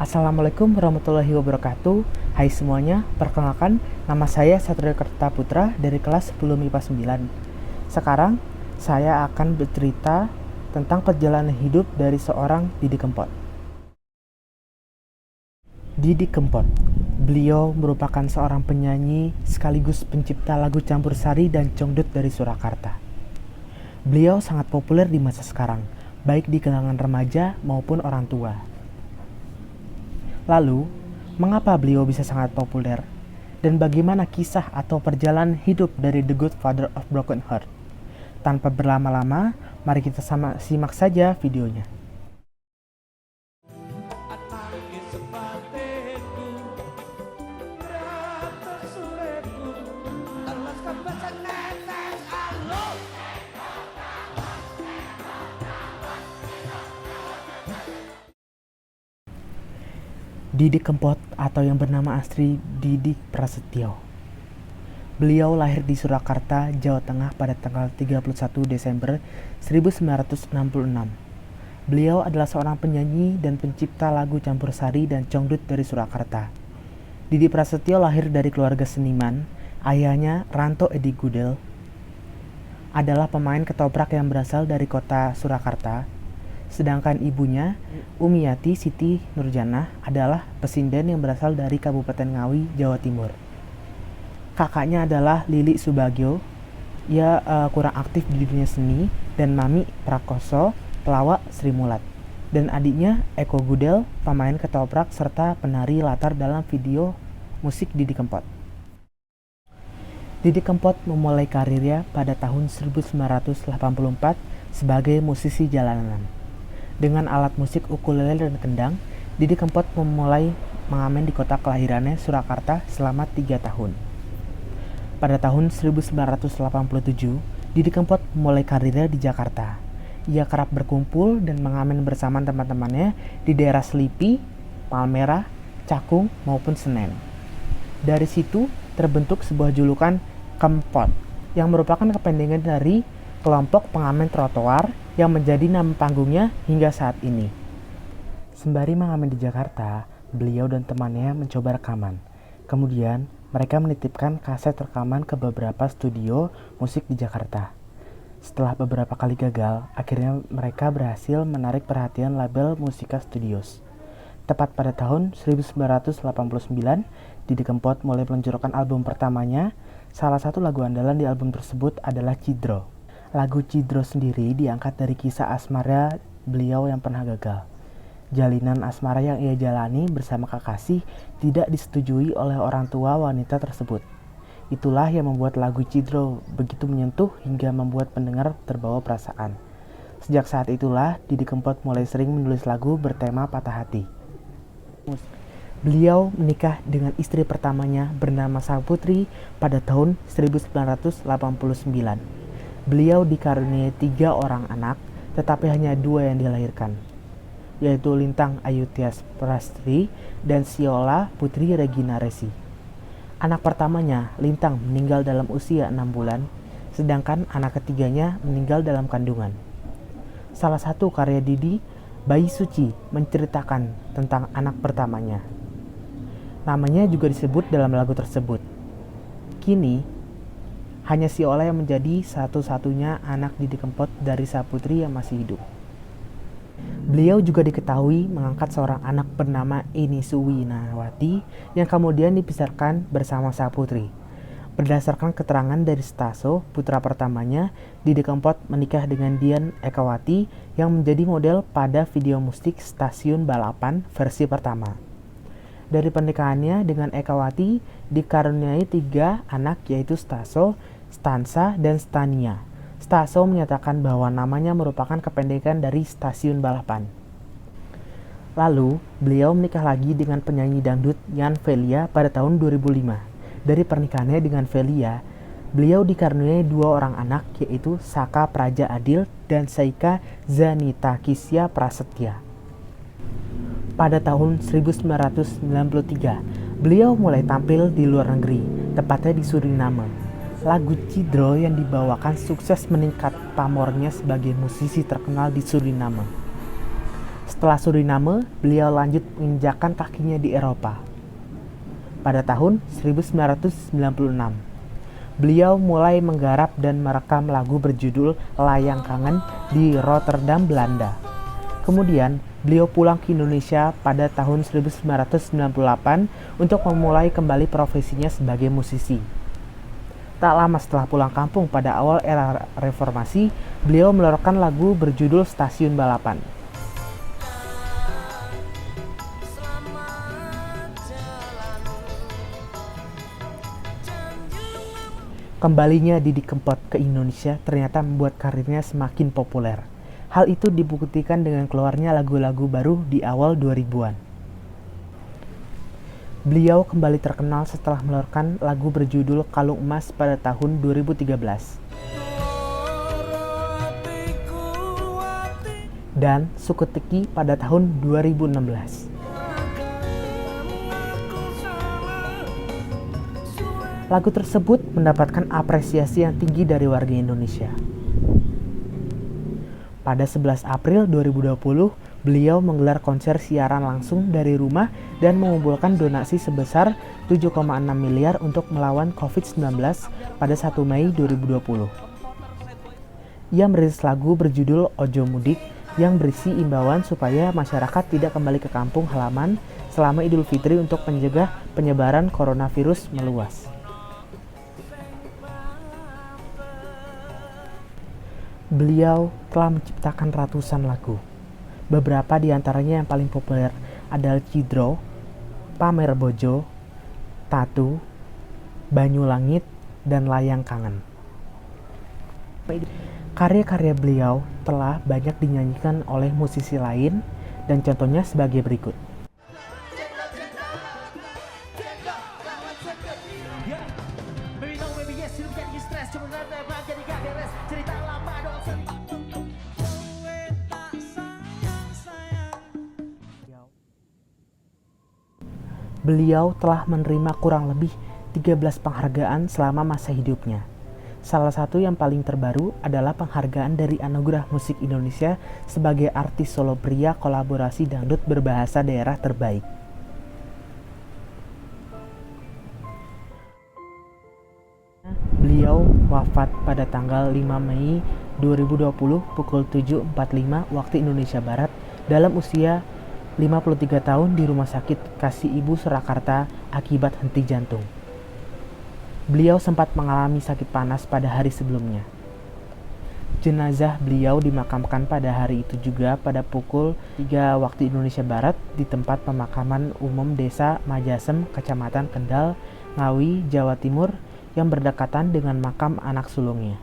Assalamualaikum warahmatullahi wabarakatuh. Hai semuanya, perkenalkan nama saya Satrio Kertaputra dari kelas 10 MIPA 9. Sekarang saya akan bercerita tentang perjalanan hidup dari seorang Didi Kempot. Didi Kempot, beliau merupakan seorang penyanyi sekaligus pencipta lagu campur sari dan congdut dari Surakarta. Beliau sangat populer di masa sekarang, baik di kalangan remaja maupun orang tua. Lalu, mengapa beliau bisa sangat populer? Dan bagaimana kisah atau perjalanan hidup dari The Good Father of Broken Heart? Tanpa berlama-lama, mari kita simak saja videonya. Didi Kempot atau yang bernama asli Didi Prasetyo. Beliau lahir di Surakarta, Jawa Tengah pada tanggal 31 Desember 1966. Beliau adalah seorang penyanyi dan pencipta lagu campur sari dan congdut dari Surakarta. Didi Prasetyo lahir dari keluarga seniman. Ayahnya, Ranto Edi Gudel, adalah pemain ketoprak yang berasal dari kota Surakarta. Sedangkan ibunya, Umiati Siti Nurjanah, adalah pesinden yang berasal dari Kabupaten Ngawi, Jawa Timur. Kakaknya adalah Lili Subagio, ia kurang aktif di dunia seni, dan Mami Prakoso, pelawak Sri Mulat. Dan adiknya, Eko Gudel, pemain ketoprak serta penari latar dalam video musik Didi Kempot. Didi Kempot memulai karirnya pada tahun 1984 sebagai musisi jalanan. Dengan alat musik ukulele dan kendang, Didi Kempot memulai mengamen di kota kelahirannya Surakarta selama 3 tahun. Pada tahun 1987, Didi Kempot memulai karirnya di Jakarta. Ia kerap berkumpul dan mengamen bersama teman-temannya di daerah Selipi, Palmerah, Cakung, maupun Senen. Dari situ terbentuk sebuah julukan Kempot yang merupakan kependekan dari kelompok pengamen trotoar yang menjadi nama panggungnya hingga saat ini. Sembari mengamen di Jakarta, beliau dan temannya mencoba rekaman. Kemudian, mereka menitipkan kaset rekaman ke beberapa studio musik di Jakarta. Setelah beberapa kali gagal, akhirnya mereka berhasil menarik perhatian label Musika Studios. Tepat pada tahun 1989, Didi Kempot mulai meluncurkan album pertamanya. Salah satu lagu andalan di album tersebut adalah Cidro. Lagu Cidro sendiri diangkat dari kisah asmara beliau yang pernah gagal. Jalinan asmara yang ia jalani bersama kekasih tidak disetujui oleh orang tua wanita tersebut. Itulah yang membuat lagu Cidro begitu menyentuh hingga membuat pendengar terbawa perasaan. Sejak saat itulah Didi Kempot mulai sering menulis lagu bertema patah hati. Beliau menikah dengan istri pertamanya bernama Saputri pada tahun 1989. Beliau dikaruniai 3 orang anak, tetapi hanya 2 yang dilahirkan, yaitu Lintang Ayu Tias Prastri dan Siola Putri Regina Resi. Anak pertamanya, Lintang, meninggal dalam usia 6 bulan, sedangkan anak ketiganya meninggal dalam kandungan. Salah satu karya Didi, Bayi Suci, menceritakan tentang anak pertamanya. Namanya juga disebut dalam lagu tersebut. Kini, hanya Siola yang menjadi satu-satunya anak Didi Kempot dari Saputri yang masih hidup. Beliau juga diketahui mengangkat seorang anak bernama Eni Suwinawati yang kemudian dipisahkan bersama Saputri. Berdasarkan keterangan dari Staso, putra pertamanya, Didi Kempot menikah dengan Dian Ekawati yang menjadi model pada video musik Stasiun Balapan versi pertama. Dari pernikahannya dengan Ekawati dikaruniai 3 anak, yaitu Staso, Stansa, dan Stania. Staso menyatakan bahwa namanya merupakan kependekan dari Stasiun Balapan. Lalu, beliau menikah lagi dengan penyanyi dangdut Yan Velia pada tahun 2005. Dari pernikahannya dengan Velia, beliau dikaruniai 2 orang anak, yaitu Saka Praja Adil dan Saika Zanita Kisya Prasetya. Pada tahun 1993, beliau mulai tampil di luar negeri, tepatnya di Suriname. Lagu Cidro yang dibawakan sukses meningkat pamornya sebagai musisi terkenal di Suriname. Setelah Suriname, beliau lanjut menginjakkan kakinya di Eropa. Pada tahun 1996, beliau mulai menggarap dan merekam lagu berjudul Layang Kangen di Rotterdam, Belanda. Kemudian, beliau pulang ke Indonesia pada tahun 1998 untuk memulai kembali profesinya sebagai musisi. Tak lama setelah pulang kampung pada awal era reformasi, beliau mengeluarkan lagu berjudul Stasiun Balapan. Kembalinya Didi Kempot ke Indonesia ternyata membuat karirnya semakin populer. Hal itu dibuktikan dengan keluarnya lagu-lagu baru di awal 2000-an. Beliau kembali terkenal setelah mengeluarkan lagu berjudul Kalung Emas pada tahun 2013. Dan Suketeki pada tahun 2016. Lagu tersebut mendapatkan apresiasi yang tinggi dari warga Indonesia. Pada 11 April 2020, beliau menggelar konser siaran langsung dari rumah dan mengumpulkan donasi sebesar 7,6 miliar untuk melawan COVID-19 pada 1 Mei 2020. Ia merilis lagu berjudul Ojo Mudik yang berisi imbauan supaya masyarakat tidak kembali ke kampung halaman selama Idul Fitri untuk mencegah penyebaran coronavirus meluas. Beliau telah menciptakan ratusan lagu. Beberapa di antaranya yang paling populer adalah Cidro, Pamer Bojo, Tatu, Banyu Langit, dan Layang Kangen. Karya-karya beliau telah banyak dinyanyikan oleh musisi lain dan contohnya sebagai berikut. Beliau telah menerima kurang lebih 13 penghargaan selama masa hidupnya. Salah satu yang paling terbaru adalah penghargaan dari Anugerah Musik Indonesia sebagai artis solo pria kolaborasi dangdut berbahasa daerah terbaik. Beliau wafat pada tanggal 5 Mei 2020 pukul 7.45 waktu Indonesia Barat dalam usia 53 tahun di Rumah Sakit Kasih Ibu Surakarta akibat henti jantung. Beliau sempat mengalami sakit panas pada hari sebelumnya. Jenazah beliau dimakamkan pada hari itu juga pada pukul 3 waktu Indonesia Barat di tempat pemakaman umum Desa Majasem, Kecamatan Kendal, Ngawi, Jawa Timur yang berdekatan dengan makam anak sulungnya.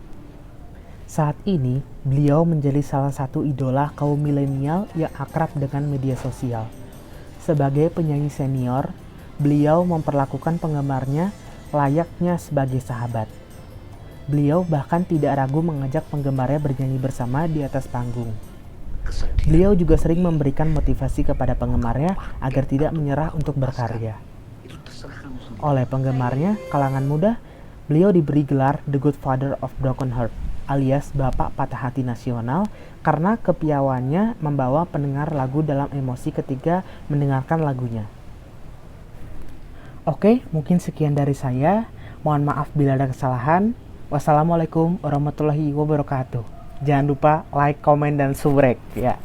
Saat ini, beliau menjadi salah satu idola kaum milenial yang akrab dengan media sosial. Sebagai penyanyi senior, beliau memperlakukan penggemarnya layaknya sebagai sahabat. Beliau bahkan tidak ragu mengajak penggemarnya bernyanyi bersama di atas panggung. Beliau juga sering memberikan motivasi kepada penggemarnya agar tidak menyerah untuk berkarya. Oleh penggemarnya, kalangan muda, beliau diberi gelar The Good Father of Broken Heart, alias Bapak Patah Hati Nasional, karena kepiawaiannya membawa pendengar lagu dalam emosi ketika mendengarkan lagunya. Oke, mungkin sekian dari saya. Mohon maaf bila ada kesalahan. Wassalamualaikum warahmatullahi wabarakatuh. Jangan lupa like, komen, dan subrek ya.